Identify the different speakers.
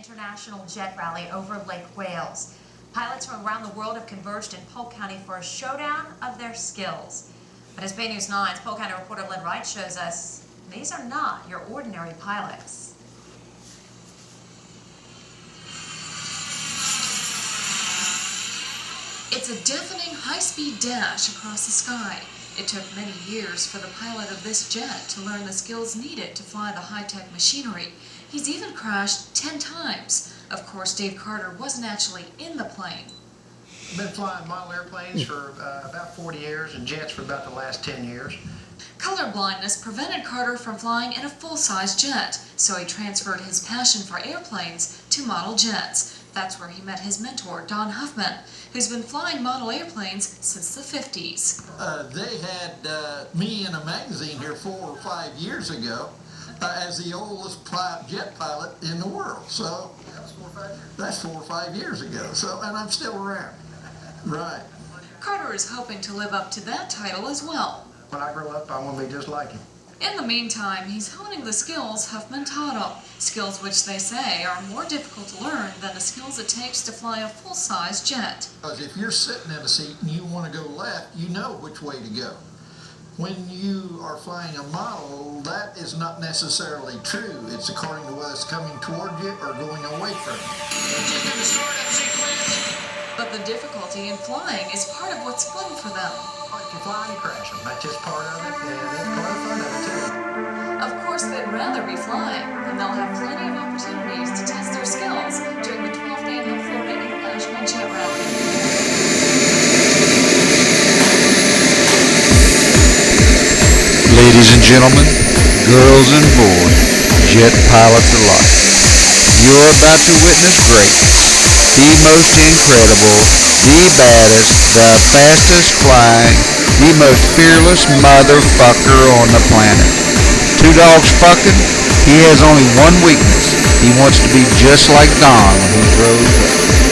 Speaker 1: international jet rally over Lake Wales. Pilots from around the world have converged in Polk County for a showdown of their skills. But as Bay News 9's Polk County reporter Lynn Wright shows us, these are not your ordinary pilots.
Speaker 2: It's a deafening high-speed dash across the sky. It took many years for the pilot of this jet to learn the skills needed to fly the high-tech machinery. He's even crashed 10 times. Of course, Dave Carter wasn't actually in the plane.
Speaker 3: I've been flying model airplanes for about 40 years and jets for about the last 10 years.
Speaker 2: Color blindness prevented Carter from flying in a full-size jet, so he transferred his passion for airplanes to model jets. That's where he met his mentor, Don Huffman, who's been flying model airplanes since the 50s.
Speaker 4: They had me in a magazine here 4 or 5 years ago as the oldest jet pilot in the world. So that's 4 or 5 years ago. So, and I'm still around. Right.
Speaker 2: Carter is hoping to live up to that title as well.
Speaker 3: When I grow up, I want to be just like him.
Speaker 2: In the meantime, he's honing the skills Huffman taught him, skills which they say are more difficult to learn than the skills it takes to fly a full-size jet.
Speaker 4: Because if you're sitting in a seat and you want to go left, you know which way to go. When you are flying a model, that is not necessarily true. It's according to whether it's coming toward you or going away from you.
Speaker 2: But the difficulty in flying is part of what's fun for them.
Speaker 3: Like you fly and you crash them. That's just part of it, and it's part of the fun of it, too.
Speaker 2: Of course, they'd rather be flying, and they'll have plenty of opportunities to test their skills during the 12th Annual Florida International Jet Rally.
Speaker 5: Ladies and gentlemen, girls and boys, jet pilots alike, you're about to witness greatness, the most incredible, the baddest, the fastest flying, the most fearless motherfucker on the planet. Two dogs fucking, he has only one weakness. He wants to be just like Don when he grows up.